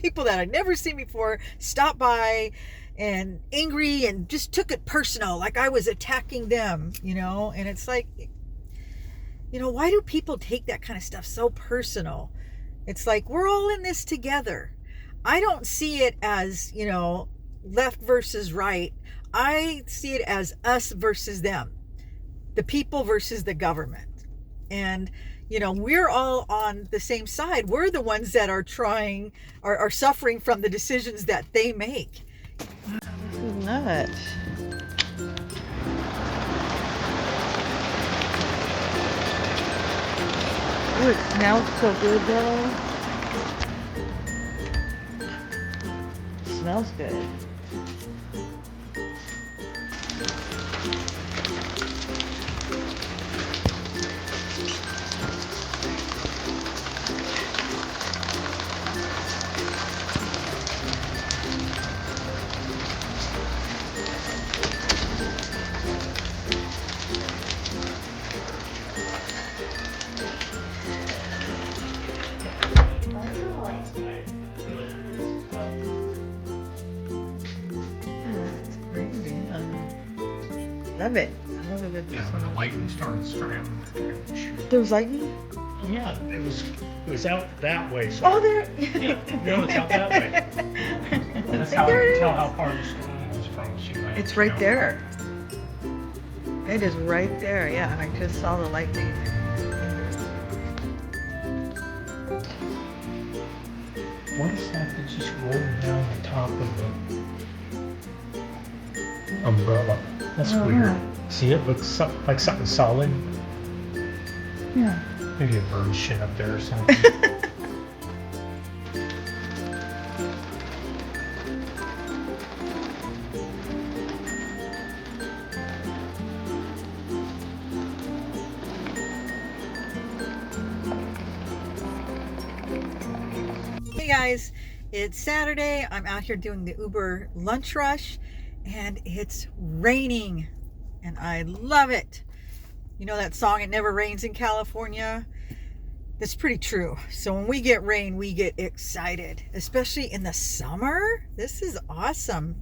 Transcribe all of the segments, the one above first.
People that I'd never seen before stopped by and angry and just took it personal, like I was attacking them, and it's like, why do people take that kind of stuff so personal? It's like, we're all in this together. I don't see it as, left versus right. I see it as us versus them, the people versus the government. And, we're all on the same side. We're the ones that are are suffering from the decisions that they make. This is nuts. Ooh, it smells so good though. It smells good. Love it. I love it. Yeah, when the lightning started striking. There was lightning? Yeah, it was out that way. So Oh, there. yeah, no, it's out that way. That's how There you it can tell is. how far the storm was from. It's right there. It is right there. Yeah, I just saw the lightning. What is that that's just rolling down the top of the umbrella? That's Oh, weird. yeah. See, it looks like something solid. Yeah. Maybe a bird shit up there or something. Hey guys, it's Saturday. I'm out here doing the Uber lunch rush and it's raining and I love it. You know that song, It Never Rains in California? That's pretty true. So when we get rain, we get excited, especially in the summer. This is awesome.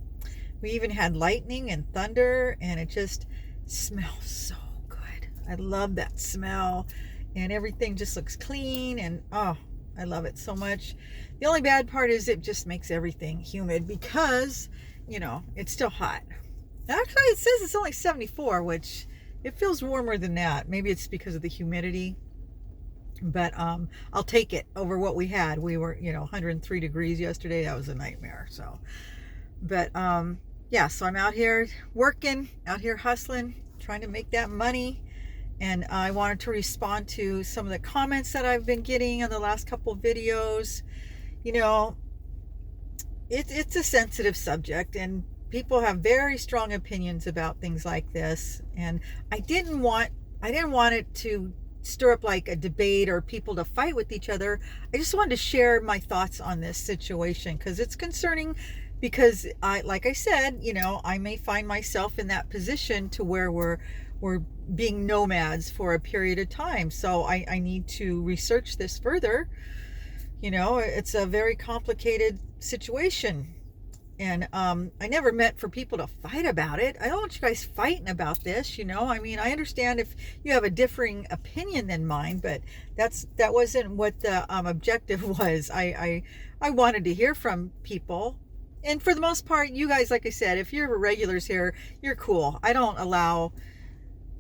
We even had lightning and thunder and it just smells so good. I love that smell and everything just looks clean and I love it so much. The only bad part is it just makes everything humid because, it's still hot. Actually, it says it's only 74, which it feels warmer than that. Maybe it's because of the humidity. But I'll take it over what we had. We were, 103 degrees yesterday. That was a nightmare. So, but yeah, so I'm out here working, out here hustling, trying to make that money. And I wanted to respond to some of the comments that I've been getting on the last couple of videos. It's a sensitive subject and people have very strong opinions about things like this. And I didn't want it to stir up like a debate or people to fight with each other. I just wanted to share my thoughts on this situation because it's concerning because like I said, I may find myself in that position to where we're being nomads for a period of time. So I need to research this further. It's a very complicated situation. And I never meant for people to fight about it. I don't want you guys fighting about this, I understand if you have a differing opinion than mine, but that wasn't what the objective was. I wanted to hear from people. And for the most part, you guys, like I said, if you're regulars here, you're cool. I don't allow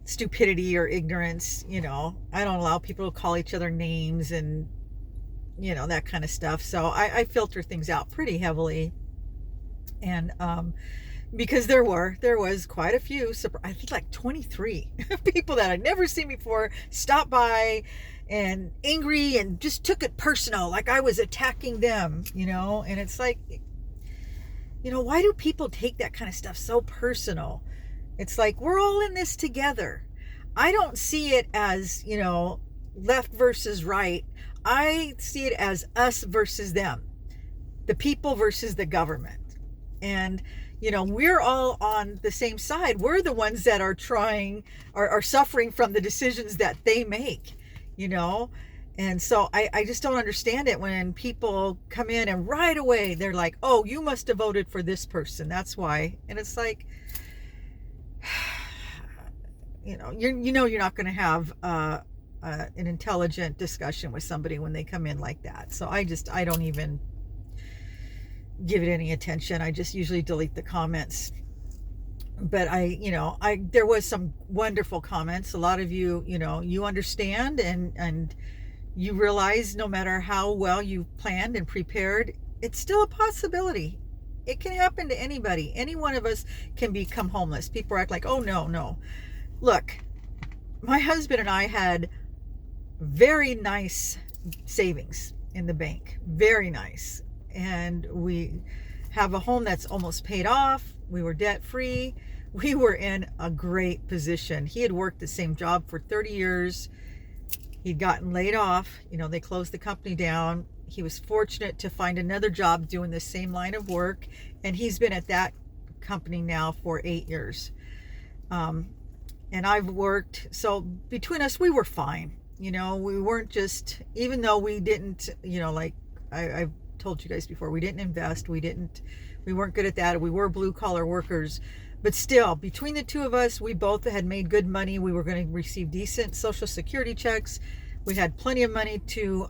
stupidity or ignorance, I don't allow people to call each other names and, that kind of stuff. So I filter things out pretty heavily. And because there was quite a few, I think like 23 people that I'd never seen before stopped by and angry and just took it personal, like I was attacking them, and it's like, why do people take that kind of stuff so personal? It's like, we're all in this together. I don't see it as, left versus right. I see it as us versus them, the people versus the government. And, we're all on the same side. We're the ones that are suffering from the decisions that they make, And so I just don't understand it when people come in and right away they're like, oh, you must have voted for this person, that's why. And it's like, you're not going to have an intelligent discussion with somebody when they come in like that. So I don't even give it any attention. I just usually delete the comments. But there was some wonderful comments. A lot of you, you understand and you realize no matter how well you've planned and prepared, it's still a possibility. It can happen to anybody. Any one of us can become homeless. People act like, oh, no. Look, my husband and I had very nice savings in the bank. Very nice. And we have a home that's almost paid off. We were debt free. We were in a great position. He had worked the same job for 30 years. He'd gotten laid off. They closed the company down. He was fortunate to find another job doing the same line of work. And he's been at that company now for 8 years. And I've worked. So between us, we were fine. We weren't just, even though we didn't, like I've told you guys before, we didn't invest. We weren't good at that. We were blue collar workers. But still, between the two of us, we both had made good money. We were going to receive decent Social Security checks. We had plenty of money to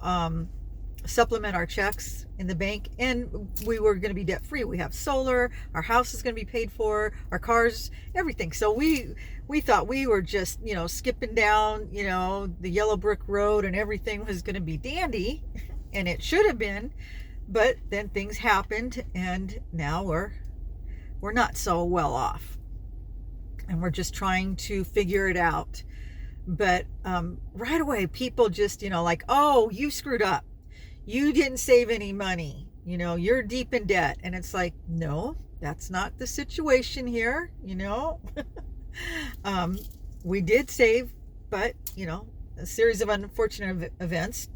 supplement our checks in the bank, and we were going to be debt free. We have solar. Our house is going to be paid for. Our cars, everything. So we thought we were just skipping down the yellow brick road, and everything was going to be dandy, and it should have been. But then things happened, and now we're not so well off, and we're just trying to figure it out. But right away, people just like, oh, you screwed up, you didn't save any money, you're deep in debt. And it's like, no, that's not the situation here. We did save, but a series of unfortunate events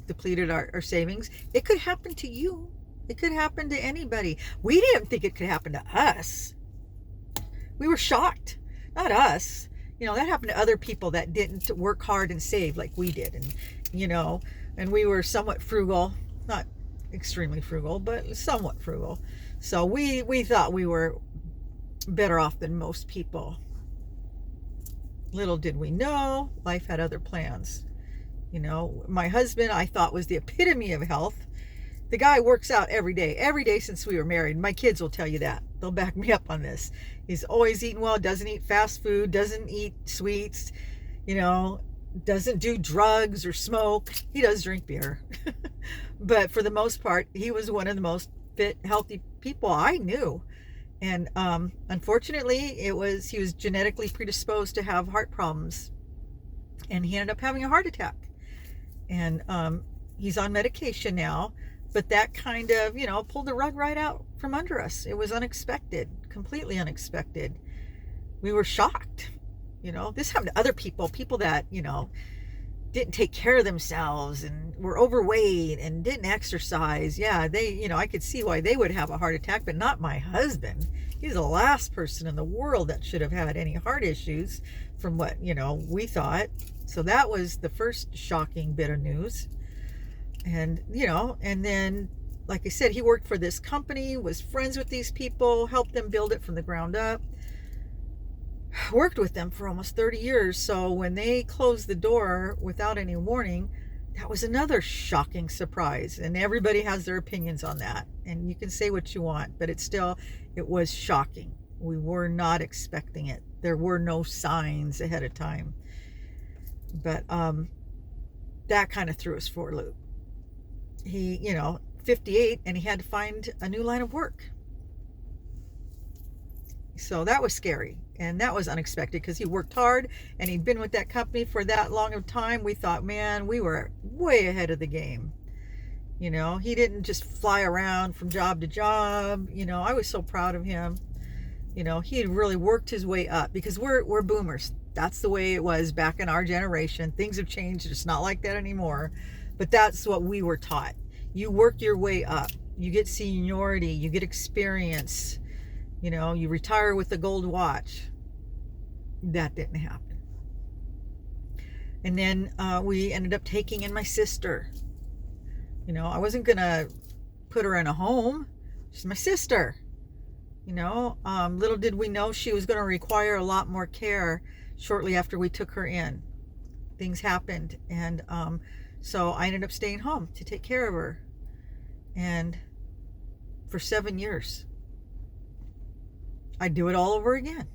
depleted our savings. It could happen to you. It could happen to anybody. We didn't think it could happen to us. We were shocked. Not us. That happened to other people that didn't work hard and save like we did. And we were somewhat frugal. Not extremely frugal, but somewhat frugal. So we thought we were better off than most people. Little did we know, life had other plans. My husband, I thought, was the epitome of health. The guy works out every day since we were married. My kids will tell you that. They'll back me up on this. He's always eating well, doesn't eat fast food, doesn't eat sweets, doesn't do drugs or smoke. He does drink beer. But for the most part, he was one of the most fit, healthy people I knew. And unfortunately, he was genetically predisposed to have heart problems. And he ended up having a heart attack. And he's on medication now. But that kind of, pulled the rug right out from under us. It was unexpected, completely unexpected. We were shocked. This happened to other people that, didn't take care of themselves and were overweight and didn't exercise. Yeah, I could see why they would have a heart attack, but not my husband. He's the last person in the world that should have had any heart issues from what, we thought. So that was the first shocking bit of news. And, and then, like I said, he worked for this company, was friends with these people, helped them build it from the ground up, worked with them for almost 30 years. So when they closed the door without any warning, that was another shocking surprise. And everybody has their opinions on that. And you can say what you want, but it was shocking. We were not expecting it. There were no signs ahead of time. But that kind of threw us for a loop. He, 58, and he had to find a new line of work. So that was scary, and that was unexpected because he worked hard and he'd been with that company for that long of time. We thought, man, we were way ahead of the game. He didn't just fly around from job to job. I was so proud of him. He had really worked his way up because we're boomers. That's the way it was back in our generation. Things have changed. It's not like that anymore. But that's what we were taught. You work your way up. You get seniority. You get experience. You retire with a gold watch. That didn't happen. And then we ended up taking in my sister. You know, I wasn't going to put her in a home. She's my sister. You know, little did we know she was going to require a lot more care shortly after we took her in. Things happened, and so I ended up staying home to take care of her, and for 7 years. I'd do it all over again.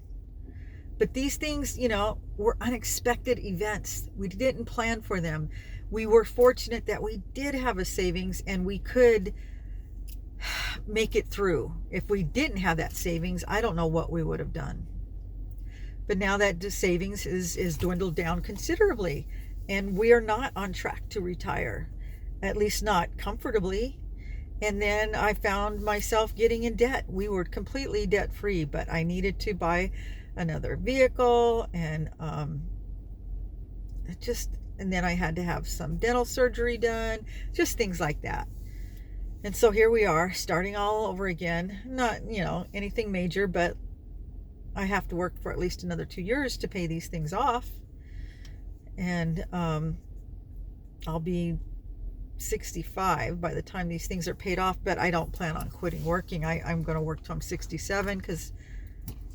But these things, you know, were unexpected events. We didn't plan for them. We were fortunate that we did have a savings and we could make it through. If we didn't have that savings, I don't know what we would have done. But now that the savings is dwindled down considerably, and we are not on track to retire, at least not comfortably. And then I found myself getting in debt. We were completely debt free, but I needed to buy another vehicle, and and then I had to have some dental surgery done, just things like that. And so here we are, starting all over again. Not, you know, anything major, but I have to work for at least another 2 years to pay these things off. And I'll be 65 by the time these things are paid off, but I don't plan on quitting working. I'm going to work till I'm 67 because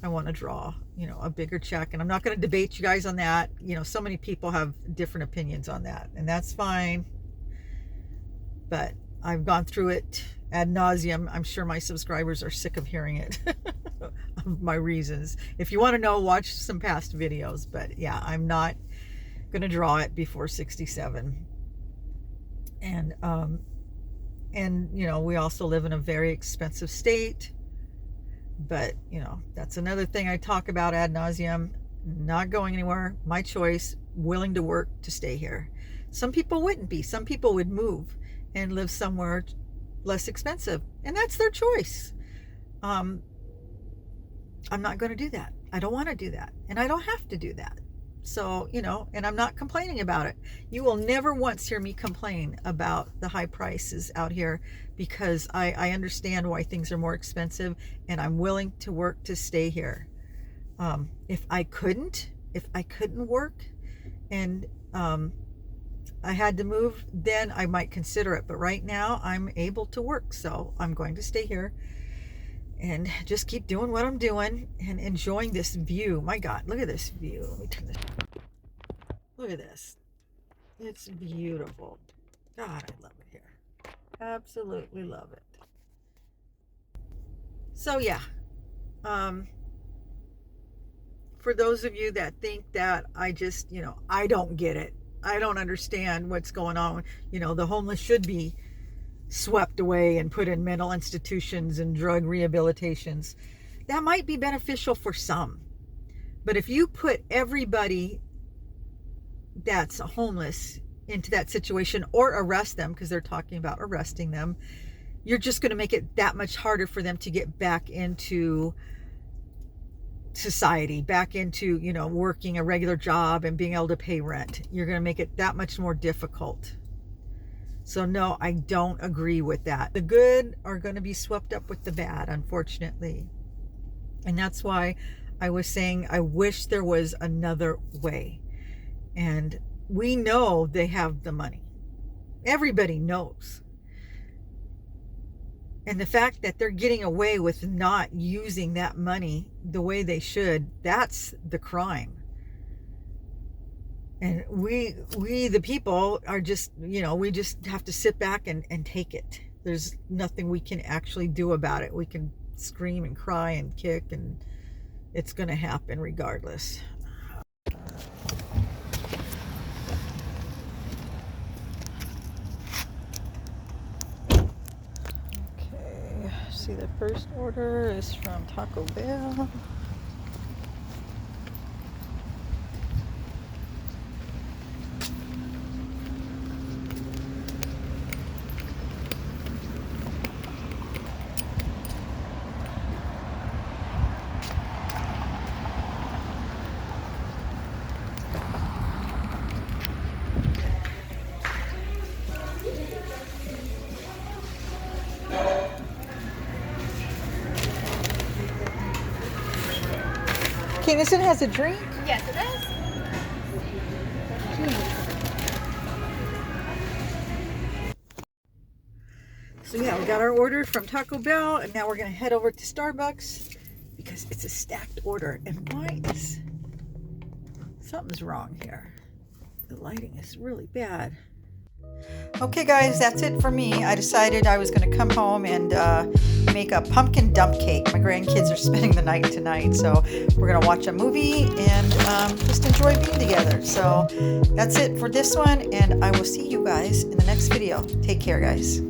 I want to draw, you know, a bigger check. And I'm not going to debate you guys on that. You know, so many people have different opinions on that, and that's fine. But I've gone through it ad nauseum. I'm sure my subscribers are sick of hearing it, of my reasons. If you want to know, watch some past videos. But yeah, I'm not going to draw it before 67. And you know, we also live in a very expensive state. But, you know, that's another thing I talk about ad nauseum. Not going anywhere. My choice. Willing to work to stay here. Some people wouldn't be. Some people would move and live somewhere less expensive, and that's their choice. I'm not going to do that. I don't want to do that, and I don't have to do that. So, you know, and I'm not complaining about it. You will never once hear me complain about the high prices out here, because I understand why things are more expensive, and I'm willing to work to stay here. If I couldn't work and I had to move, then I might consider it. But right now I'm able to work, so I'm going to stay here and just keep doing what I'm doing and enjoying this view. My God, look at this view. Let me turn this. Look at this. It's beautiful. God, I love it here. Absolutely love it. So yeah, for those of you that think that I just, you know, I don't get it. I don't understand what's going on. You know, the homeless should be swept away and put in mental institutions and drug rehabilitations. That might be beneficial for some. But if you put everybody that's homeless into that situation, or arrest them, because they're talking about arresting them, you're just going to make it that much harder for them to get back into society, back into, you know, working a regular job and being able to pay rent. You're going to make it that much more difficult. So no, I don't agree with that. The good are going to be swept up with the bad, unfortunately. And that's why I was saying I wish there was another way. And we know they have the money. Everybody knows. And the fact that they're getting away with not using that money the way they should, that's the crime. And we the people are just, you know, we just have to sit back and take it. There's nothing we can actually do about it. We can scream and cry and kick, and it's going to happen regardless. See, the first order is from Taco Bell. Kinnison has a drink? Yes, it is. We got our order from Taco Bell, and now we're gonna head over to Starbucks because it's a stacked order. And why is something's wrong here? The lighting is really bad. Okay guys, that's it for me. I decided I was going to come home and make a pumpkin dump cake. My grandkids are spending the night tonight, so we're going to watch a movie and just enjoy being together. So that's it for this one, and I will see you guys in the next video. Take care, guys.